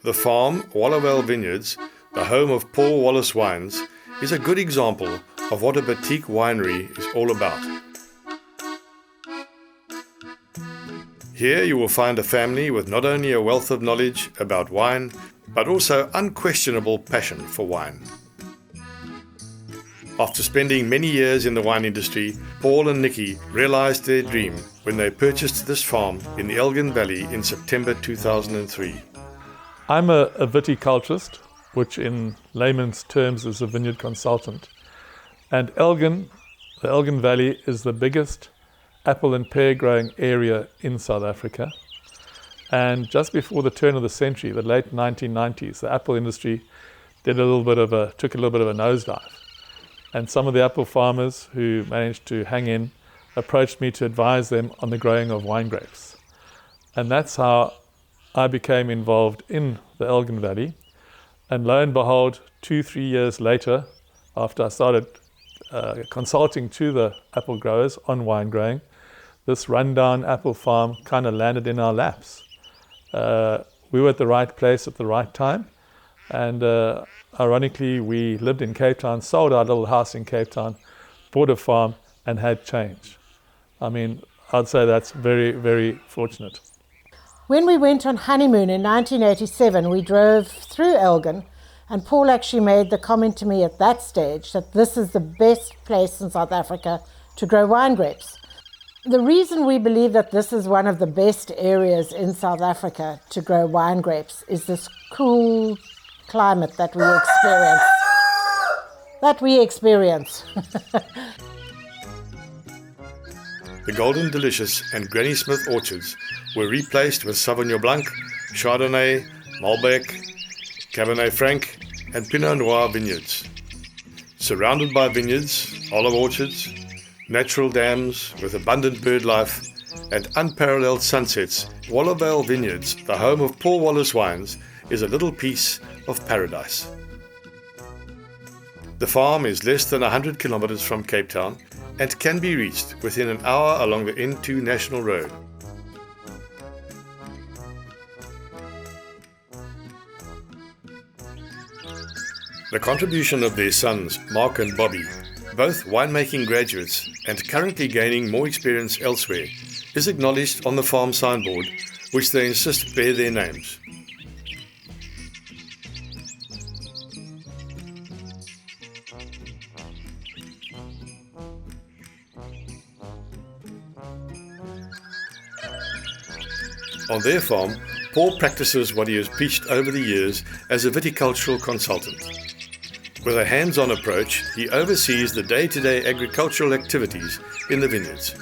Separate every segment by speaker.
Speaker 1: The farm, Wallovale Vineyards, the home of Paul Wallace Wines, is a good example of what a boutique winery is all about. Here you will find a family with not only a wealth of knowledge about wine, but also unquestionable passion for wine. After spending many years in the wine industry, Paul and Nicky realized their dream when they purchased this farm in the Elgin Valley in September 2003.
Speaker 2: I'm a viticulturist, which in layman's terms is a vineyard consultant. And Elgin, the Elgin Valley, is the biggest apple and pear growing area in South Africa. And just before the turn of the century, the late 1990s, the apple industry took a little bit of a nosedive. And some of the apple farmers who managed to hang in approached me to advise them on the growing of wine grapes. And that's how I became involved in the Elgin Valley. And lo and behold, 2-3 years later, after I started consulting to the apple growers on wine growing, this rundown apple farm kind of landed in our laps. We were at the right place at the right time. And ironically, we lived in Cape Town, sold our little house in Cape Town, bought a farm, and had change. I mean, I'd say that's very, very fortunate.
Speaker 3: When we went on honeymoon in 1987, we drove through Elgin, and Paul actually made the comment to me at that stage that this is the best place in South Africa to grow wine grapes. The reason we believe that this is one of the best areas in South Africa to grow wine grapes is this cool climate that we experience.
Speaker 1: The Golden Delicious and Granny Smith orchards were replaced with Sauvignon Blanc, Chardonnay, Malbec, Cabernet Franc and Pinot Noir vineyards. Surrounded by vineyards, olive orchards, natural dams with abundant bird life and unparalleled sunsets, Wallovale Vineyards, the home of Paul Wallace Wines, is a little piece of paradise. The farm is less than 100 kilometers from Cape Town and can be reached within an hour along the N2 National Road. The contribution of their sons, Mark and Bobby, both winemaking graduates and currently gaining more experience elsewhere, is acknowledged on the farm signboard, which they insist bear their names. On their farm, Paul practices what he has preached over the years as a viticultural consultant. With a hands-on approach, he oversees the day-to-day agricultural activities in the vineyards.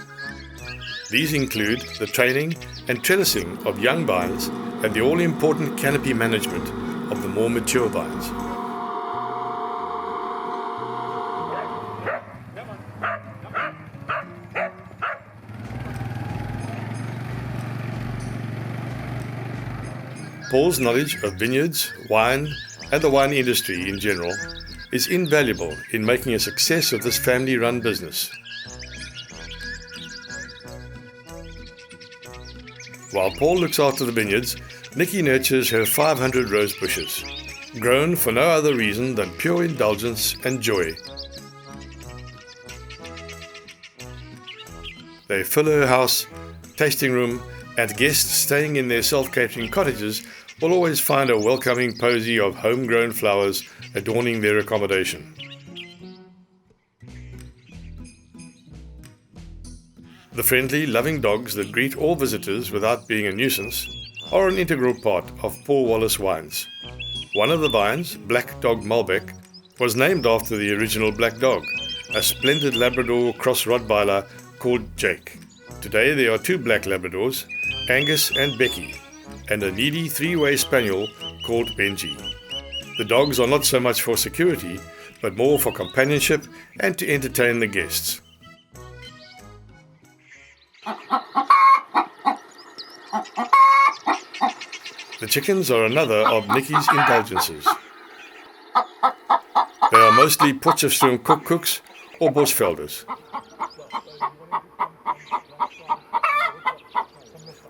Speaker 1: These include the training and trellising of young vines and the all-important canopy management of the more mature vines. Paul's knowledge of vineyards, wine, and the wine industry in general is invaluable in making a success of this family-run business. While Paul looks after the vineyards, Nicky nurtures her 500 rose bushes, grown for no other reason than pure indulgence and joy. They fill her house, tasting room, and guests staying in their self-catering cottages will always find a welcoming posy of homegrown flowers adorning their accommodation. The friendly, loving dogs that greet all visitors without being a nuisance are an integral part of Paul Wallace Wines. One of the vines, Black Dog Malbec, was named after the original black dog, a splendid Labrador cross Rottweiler called Jake. Today there are 2 black Labradors, Angus and Becky, and a needy 3-way spaniel called Benji. The dogs are not so much for security, but more for companionship and to entertain the guests. The chickens are another of Nicky's indulgences. They are mostly Potchefstroom koekoeks or Bosvelders.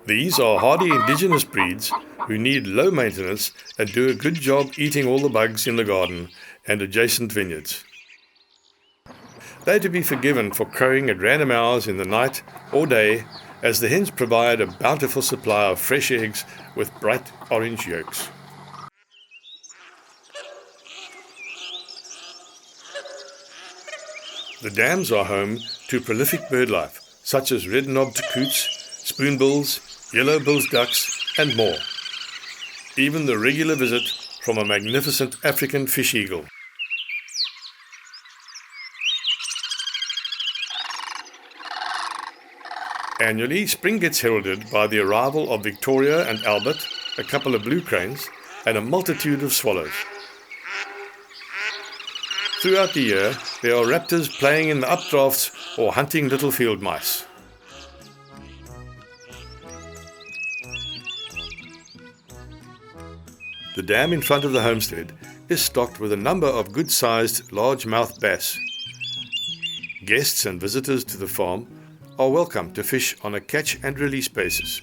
Speaker 1: These are hardy indigenous breeds who need low maintenance and do a good job eating all the bugs in the garden and adjacent vineyards. They are to be forgiven for crowing at random hours in the night or day, as the hens provide a bountiful supply of fresh eggs with bright orange yolks. The dams are home to prolific birdlife, such as red-knobbed coots, spoonbills, yellow-billed ducks, and more. Even the regular visit from a magnificent African fish eagle. Annually, spring gets heralded by the arrival of Victoria and Albert, a couple of blue cranes, and a multitude of swallows. Throughout the year, there are raptors playing in the updrafts or hunting little field mice. The dam in front of the homestead is stocked with a number of good-sized largemouth bass. Guests and visitors to the farm are welcome to fish on a catch and release basis.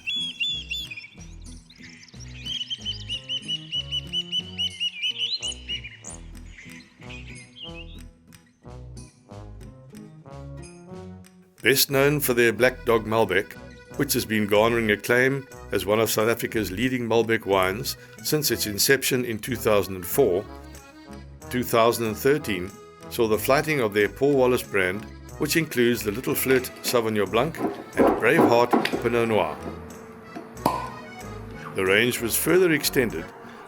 Speaker 1: Best known for their black dog Malbec, which has been garnering acclaim as one of South Africa's leading Malbec wines since its inception in 2004, 2013 saw the flighting of their Paul Wallace brand, which includes the Little Flirt Sauvignon Blanc and Braveheart Pinot Noir. The range was further extended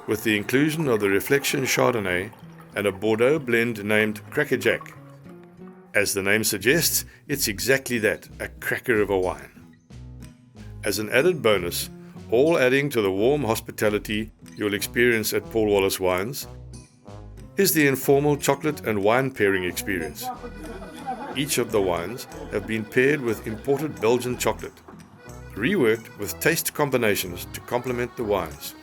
Speaker 1: with the inclusion of the Reflection Chardonnay and a Bordeaux blend named Cracker Jack. As the name suggests, it's exactly that, a cracker of a wine. As an added bonus, all adding to the warm hospitality you'll experience at Paul Wallace Wines, is the informal chocolate and wine pairing experience. Each of the wines have been paired with imported Belgian chocolate, reworked with taste combinations to complement the wines.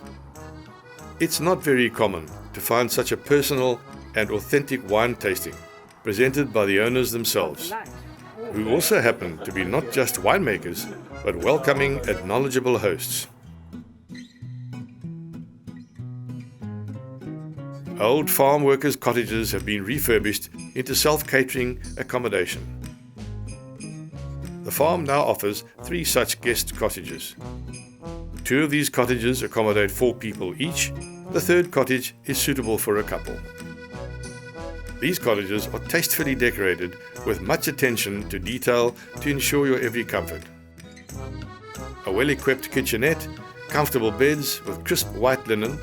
Speaker 1: It's not very common to find such a personal and authentic wine tasting presented by the owners themselves, who also happen to be not just winemakers, but welcoming and knowledgeable hosts. Old farm workers' cottages have been refurbished into self-catering accommodation. The farm now offers 3 such guest cottages. 2 of these cottages accommodate 4 people each. The 3rd cottage is suitable for a couple. These cottages are tastefully decorated with much attention to detail to ensure your every comfort. A well-equipped kitchenette, comfortable beds with crisp white linen,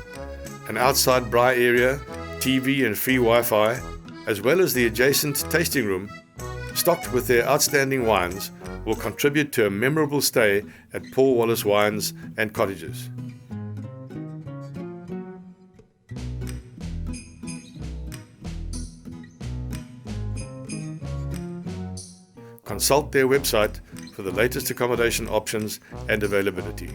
Speaker 1: an outside braai area, TV and free Wi-Fi, as well as the adjacent tasting room, stocked with their outstanding wines, will contribute to a memorable stay at Paul Wallace Wines and Cottages. Consult their website for the latest accommodation options and availability.